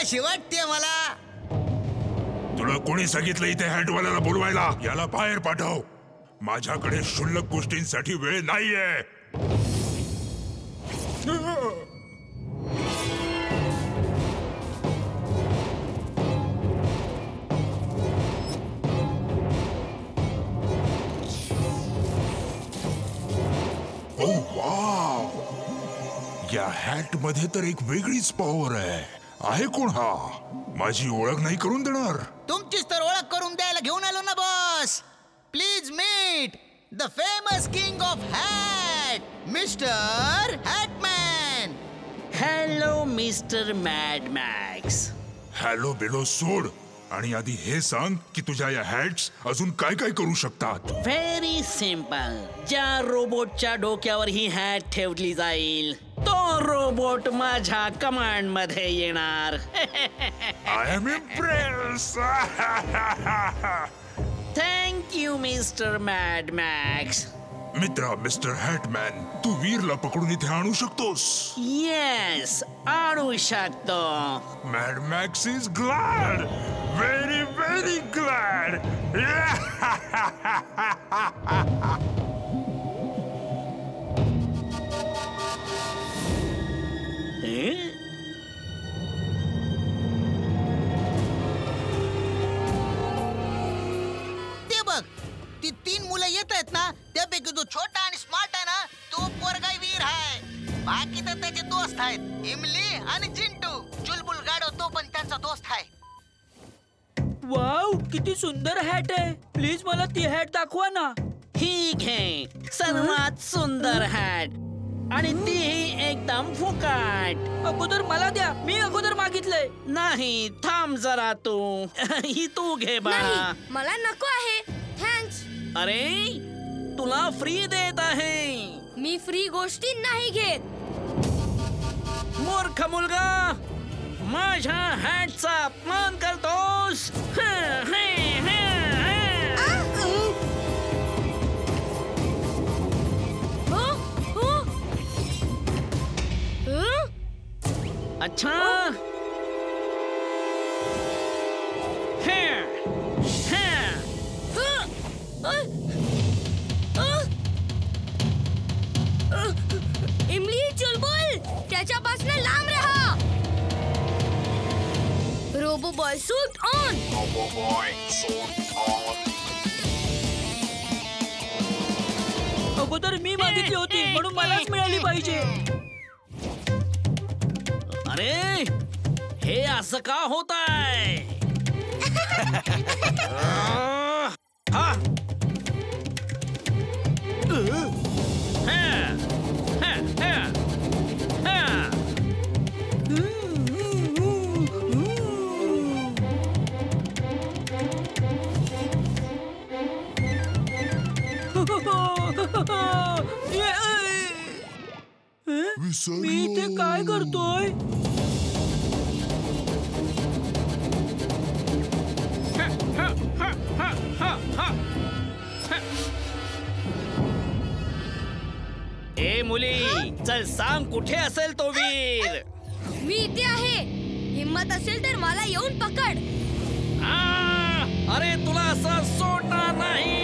अशी वाटते मला. तुला कोणी सांगितलं इथे हॅटवाल्याला बोलवायला? याला बाहेर पाठव. माझ्याकडे क्षुल्लक गोष्टींसाठी वेळ नाहीये. ओ वाव, या हॅट मध्ये तर एक वेगळीच पॉवर आहे कोण हा? माझी ओळख नाही करून देणार? तुमचीच तर ओळख करून द्यायला घेऊन आलो ना boss. Please meet the famous king of hat, mister Hatman. Hello mister Mad Max. Hello बेलो सोड आणि आधी हे सांग की तुझ्या या हॅट्स अजून काय काय करू शकतात? Very simple. ज्या रोबोटच्या डोक्यावर ही हॅट ठेवली जाईल तो रोबोट माझ्या कमांड मध्ये येणार. I am impress. Thank you mister Mad max. मित्रा मिस्टर हॅटमॅन, तू वीरला पकडून इथे आणू शकतोस? येस, आणू शकतो. Mad max is glad, very very glad. ते बघ, ती 3 मुलं येत आहेत ना, त्यापैकी जो छोटा आणि स्मार्ट आहे ना तो पोरगा वीर आहे. बाकी तर त्याचे दोस्त आहेत, इमली आणि चिंटू. चुलबुल गाडो तो पण त्यांचा दोस्त आहे. वाव, किती सुंदर हॅट आहे. प्लीज मला ती हॅट दाखवा ना. ही घे, सर्वात सुंदर हॅट आणि तीही एकदम फुकट. अगोदर मला द्या, मी अगोदर मागितलंय. नाही, थांब जरा तू. ही तू घे बाळा. नाही, मला नको आहे. थँक्स. अरे, तुला फ्री देत आहे. मी फ्री गोष्टी नाही घेत. मूर्ख मुलगा, माझ्या हॅटचा अपमान करतोस. अच्छा. इमली, चुलबुल, त्याच्यापासून लांब राहा. Robo Boy suit on. अगोदर मी मागितली होती म्हणून मलाच मिळाली पाहिजे. अरे, हे असं का होत आहे? मी इथे काय करतोय? ए मुली, चल सांग कुठे असेल तो वीर? मी इथे आहे. हिम्मत असेल तर मला येऊन पकड. अरे, तुला असं सोडणार नाही.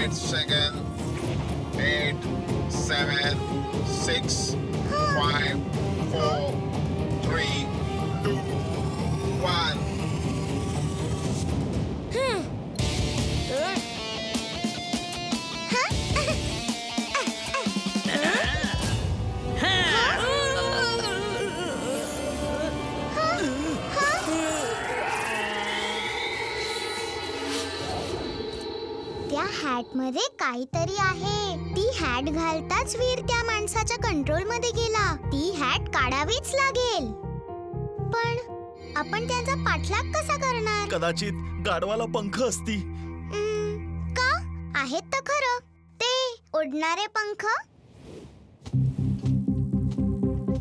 8 seconds. 8, 7, 6, 5, 4, 3, 2, 1. त्या हॅट मध्ये काहीतरी आहे. ती हॅट घालताच वीर त्या माणसाच्या कंट्रोल मध्ये गेला. ती हॅट काढावीच लागेल. पण आपण त्यांचा पाठलाग कसा करणार? कदाचित गाढवाला पंख असती. का? आहेत तर खरं ते उडणारे पंख.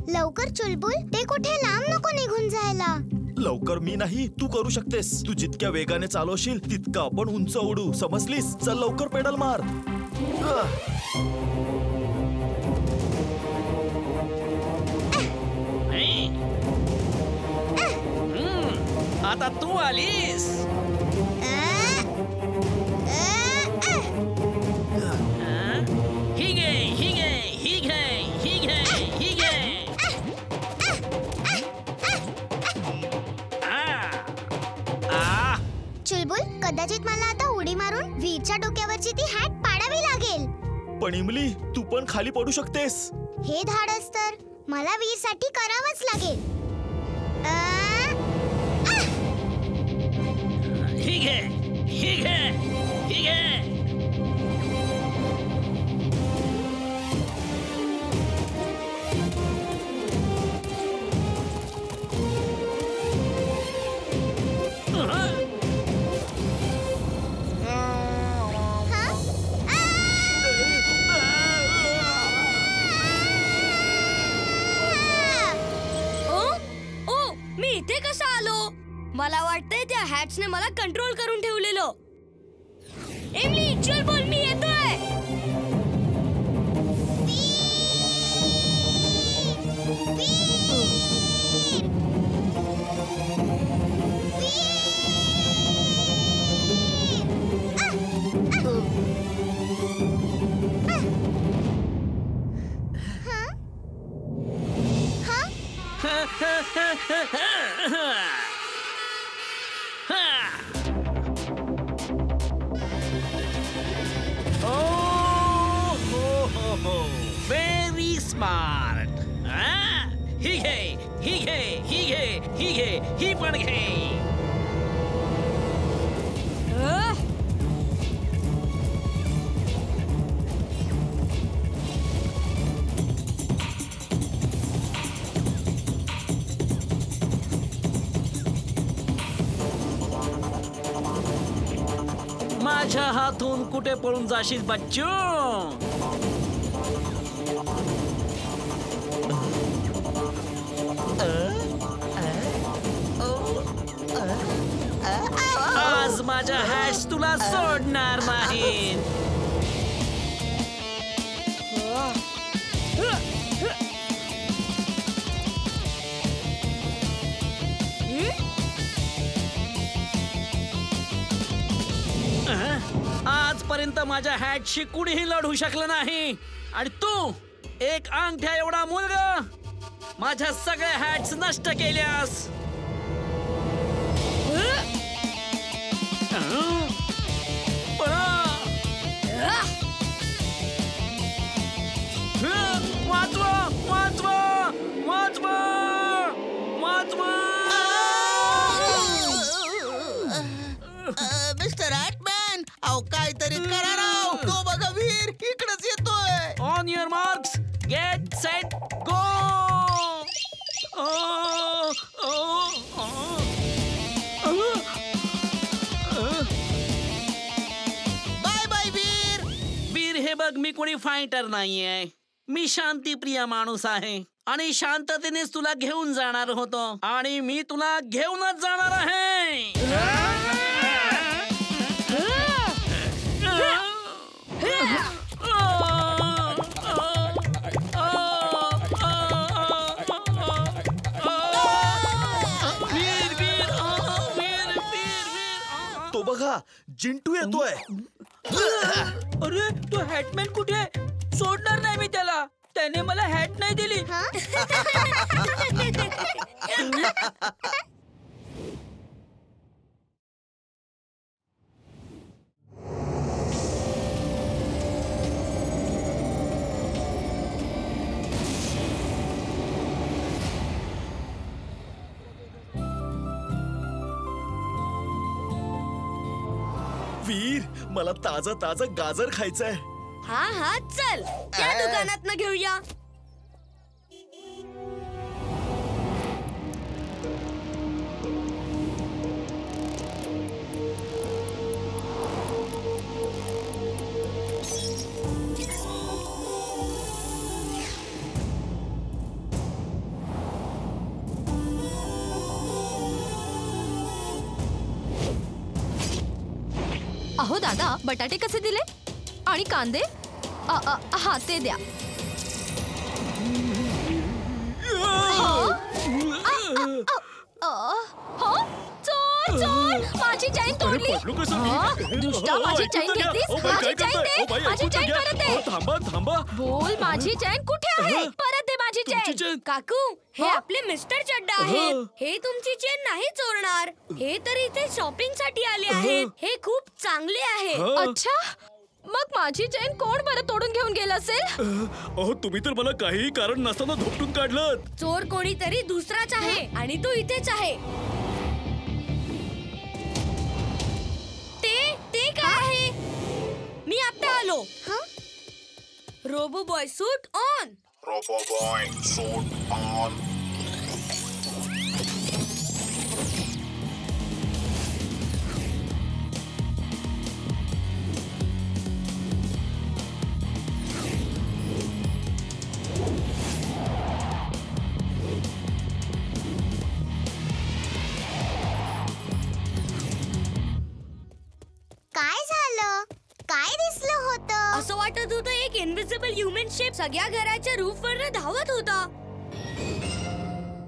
लवकर चुलबुल, ते कुठे लांब नको निघून जायला. लवकर मी नाही, तू करू शकतेस. तू जितक्या वेगाने चालवशील तितका आपण उंच उडू, समजलीस? चल लवकर पेडल मार. आता तू आलीस. ही घे, ही घे, ही घे, ही घे, ही घे. चुलबुल, कदाचित मला आता उडी मारून वीरच्या डोक्यावरची ती हॅट पाडावी लागेल. पण इमली, तू पण खाली पडू शकतेस. हे धाडस तर मला वीरसाठी करावंच लागेल. ही घे, ही घे, ही घे. मी इथे कसा आलो? मला वाटतंय त्या हॅट्सने मला कंट्रोल करून ठेवलेलं. इमली, चुलबुल, मी येतोय. Very smart. ही घे, ही घे, ही घे, ही घे, ही पण घे. माझ्या हातून कुठे पळून जाशील बच्चू? आज माझ्या हॅट्स तुला सोडणार नाहीत. आजपर्यंत माझ्या हॅटशी कुणीही लढू शकलं नाही. आणि तू एक अंगठ्या एवढा मुलगा माझ्या सगळ्या हॅट्स नष्ट केल्यास. वाचवा, वाचवा, वाचवा, वाचवा. मिस्टर हॅटमॅन, अहो काहीतरी करा राव. तो बघा वीर इकडेच येतोय. On your marks, get set go. Bye bye Veer. Veer, हे बघ, मी कोणी फायटर नाहीये. मी शांतीप्रिय माणूस आहे आणि शांततेनेच तुला घेऊन जाणार होतो आणि मी तुला घेऊनच जाणार आहे. तो बघा, जिंटू येतोय. अरे तो हॅटमॅन कुठे आहे? सोडणार नाही मी त्याला. त्याने मला हॅट नाही दिली. वीर, मला ताजं ताजं गाजर खायचंय. हा चल त्या दुकानात घेऊया. अहो दादा, बटाटे कसे दिले आणि कांदे? हा ते द्या. हो, चोर चोर, माझी चैन तोडली. दुष्टा, माझी चैन घेतलीस. माझी चैन दे, माझी चैन परत दे. थांबा थांबा. बोल, माझी चैन कुठे आहे? परत दे माझी चैन. काकू, हे आपले मिस्टर चड्डा आहेत. हे तुमची चेन नाही चोरणार. हे तर इथे शॉपिंग साठी आले आहेत. हे खूप चांगले आहे. अच्छा, मग माझी चैन कोण बरं तोडून घेऊन गेला असेल? अहो, तुम्ही तर मला काही कारण नसताना धोपटून काढलं. चोर कोणीतरी दुसराच आहे आणि तो इथेच आहे. ते काय आहे? मी आता आलो. Robo Boy suit on. Robo Boy, suit on. काय झालं? काय दिसलं होतं? असं वाटत होतं एक इनविजिबल ह्युमन शेप सगळ्या घराच्या रूफ वर धावत होता.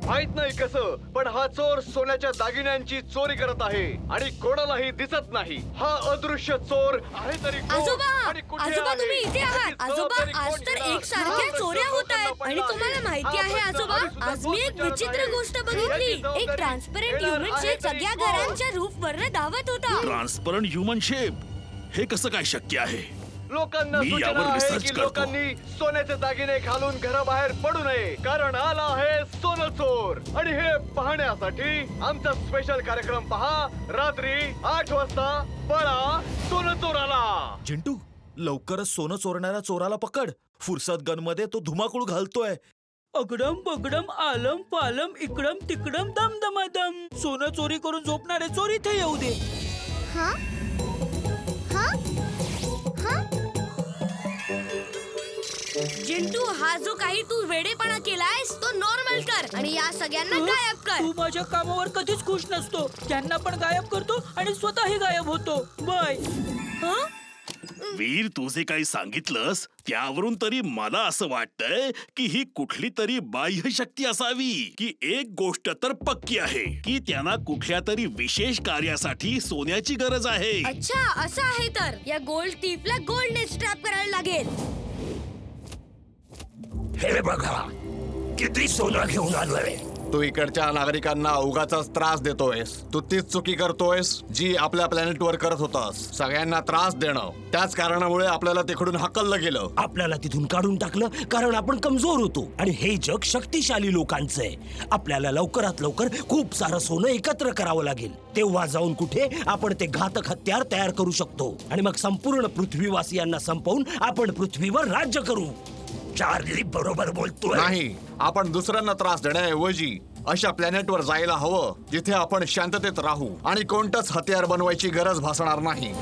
माहित नाही कसं, पण हा चोर सोन्याच्या दागिन्यांची चोरी करत आहे आणि कोणालाही दिसत नाही. हा अदृश्य चोर आहे तरी कोण आणि कुठे आजोबा आहे? तुम्ही इथे आहात. याची आजोबा जबाबदारी आज कोण तर घेणार? एक सारख्या चोऱ्या होत आहेत आणि तुम्हाला माहिती आहे आजोबा, आज मी एक विचित्र गोष्ट बघितली. एक ट्रान्सपरंट ह्युमन शेप सगळ्या घरांच्या रूफ वर धावत होता. Transparent human shape? हे कसं काय शक्य आहे? लोकांना मी सूचना यावर आहे रिसर्च की करतो. लोकांनी सोन्याचे दागिने घालून घराबाहेर पडू नये, कारण आला आहे सोनं चोर. आणि हे पाहण्यासाठी आमचा स्पेशल कार्यक्रम पहा. रात्री 8 वाजता पळा सोनं चोराला. चिंटू, लवकरच सोनं चोरणाऱ्या चोराला पकड. फुरसत गन मध्ये तो धुमाकूळ घालतोय. अगडम बगडम आलम पालम इकडम तिकडम दमदमादम. सोनं चोरी करून झोपणारे चोर इथे येऊ दे. हा हा हा. जिंटू, हा जो काही तू वेडेपणा केलायस तो नॉर्मल कर आणि या सगळ्यांना गायब कर. तू माझ्या कामावर कधीच खुश नसतो. त्यांना पण गायब करतो आणि स्वतःही गायब होतो. बाय. वीर, तू जे काही सांगितलंस त्यावरून तरी मला असं वाटतंय की ही कुठली तरी बाह्य शक्ती असावी. की एक गोष्ट तर पक्की आहे की त्यांना कुठल्या तरी विशेष कार्यासाठी सोन्याची गरज आहे. अच्छा, असं आहे तर या गोल्ड थीफला गोल्डने स्ट्रॅप करायला लागेल. हे बघा, किती सोनं घेऊन आलोय. तू इकडच्या नागरिकांना उगाचच त्रास देतोयस. तू तीच चुकी करतोयस जी आपल्या प्लॅनेटवर करत होतास. सगळ्यांना त्रास देणं. त्याच कारणामुळे आपल्याला तिकडून हकललं गेलं. आपल्याला तिथून काढून टाकलं कारण आपण कमजोर होतो आणि हे जग शक्तिशाली लोकांचं आहे. आपल्याला लवकरात लवकर खूप सारं सोनं एकत्र करावं लागेल. तेव्हा जाऊन कुठे आपण ते घातक हत्यार तयार करू शकतो आणि मग संपूर्ण पृथ्वीवासियांना संपवून आपण पृथ्वीवर राज्य करू. चार्ली बरोबर बोलतोय. नाही, आपण दुसऱ्यांना त्रास देण्याऐवजी अशा प्लॅनेटवर जायला हवं जिथे आपण शांततेत राहू आणि कोणतंच हत्यार बनवायची गरज भासणार नाही.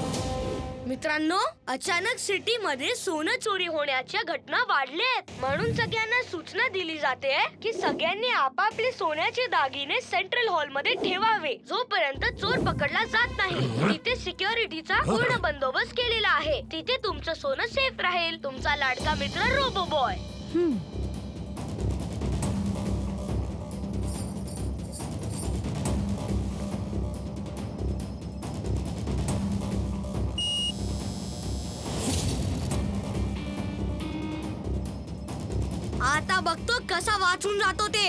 मित्रांनो, अचानक सिटी मध्ये सोनं चोरी होण्याच्या घटना वाढल्यात. म्हणून सगळ्यांना सूचना दिली जाते की सगळ्यांनी आपापले सोन्याचे दागिने सेंट्रल हॉल मध्ये ठेवावे. जोपर्यंत चोर पकडला जात नाही तिथे सिक्युरिटीचा पूर्ण बंदोबस्त केलेला आहे. तिथे तुमचं सोनं सेफ राहील. तुमचा लाडका मित्र रोबो बॉय. आता बघतो कसा वाचून जातो ते.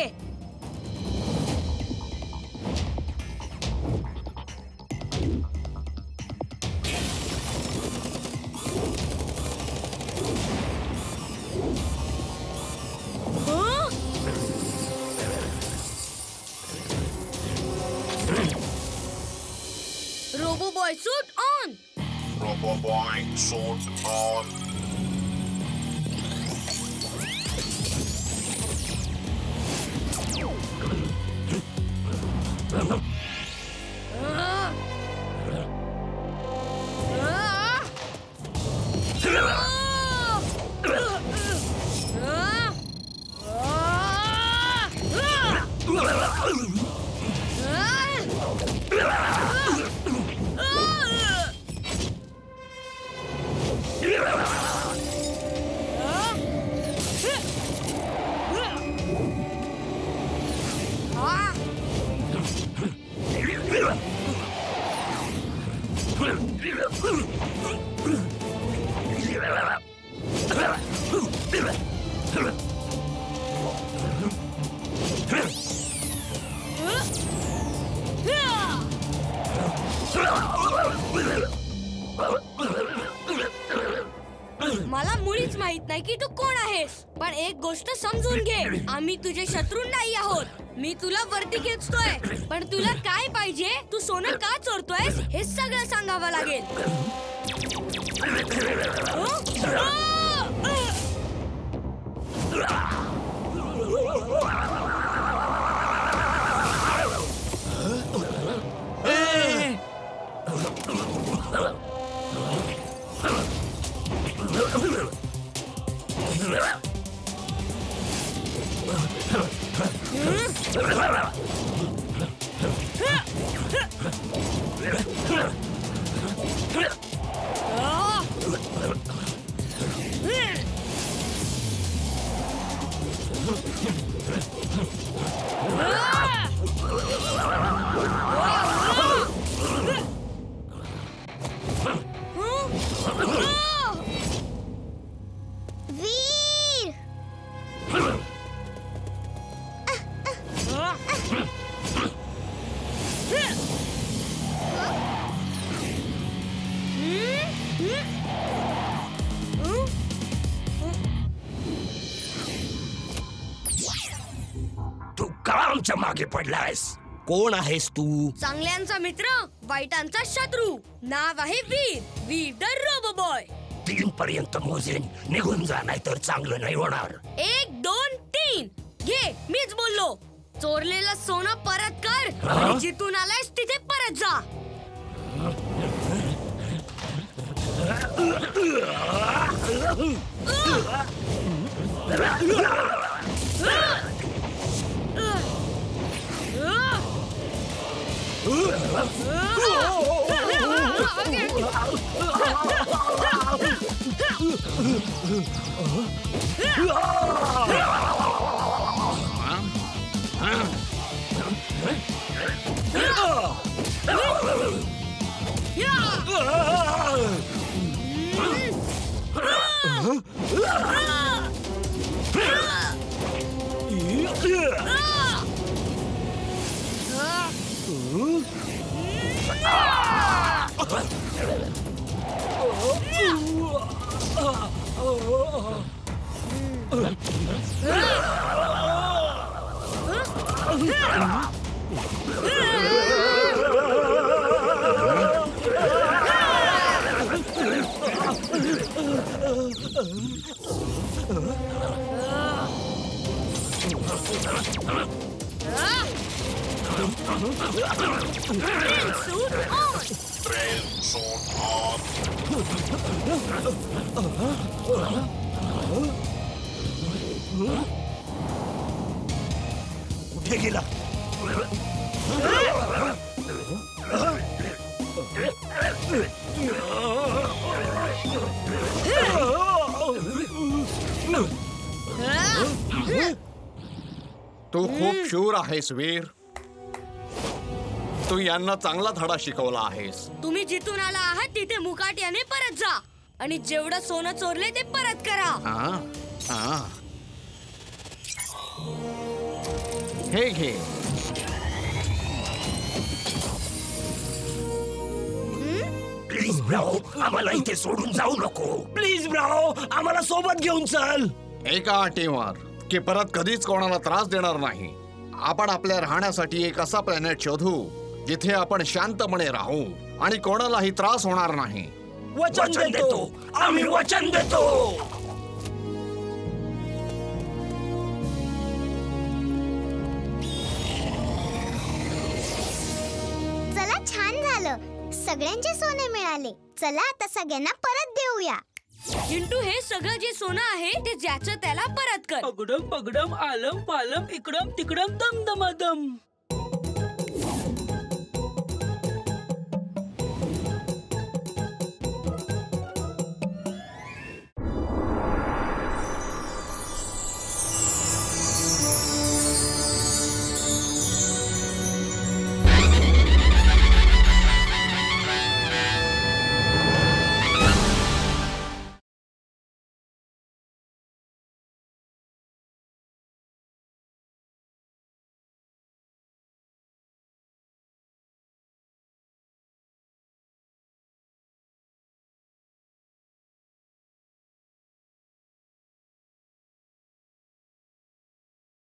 RoboBoy suit on. RoboBoy suit on. मला मुळीच माहित नाही की तू कोण आहेस, पण एक गोष्ट समजून घे, आम्ही तुझे शत्रू नाही आहोत. मी तुला वरती खेचतोय, पण तुला काय पाहिजे, तू सोनं का चोरतोयस हे सगळं सांगावं लागेल. तू का आमच्या मागे पडलायस? कोण आहेस तू? चांगल्यांचा मित्र, वाईटांचा शत्रू. नाव आहे वीर, वीर द रोबोबॉय. 3 पर्यंत मोजेन, निघून जा, नाही तर चांगलं नाही होणार. 1 2 3 घे, मीच बोललो. चोरलेलं सोनं परत कर आणि जिथून आलायस तिथे परत जा. कुठे गेला? तू खूप शूर आहेस वीर. तू यांना चांगला धडा शिकवला आहेस. तुम्ही जिथून आला आहात तिथे मुकाट्याने परत जा आणि जेवढं सोनं चोरले ते परत करा. हे घे. प्लीज ब्राओ, आम्हाला इथे सोडून जाऊ नको. प्लीज ब्राओ, आम्हाला सोबत घेऊन चल. एका अटीवर की परत कधीच कोणाला त्रास देणार नाही. आपण आपल्या राहण्यासाठी एक असा प्लॅनेट शोधू जिथे आपण शांतपणे राहू आणि कोणालाही त्रास होणार नाही. वचन देतो, आम्ही वचन देतो. चला, छान झालं. सगळ्यांचे सोने मिळाले. चला आता सगळ्यांना परत देऊया. चिंटू, हे सगळं जे सोनं आहे ते ज्याचं त्याला परत कर. पगडम पगडम आलम पालम इकडम तिकडम दम दमादम.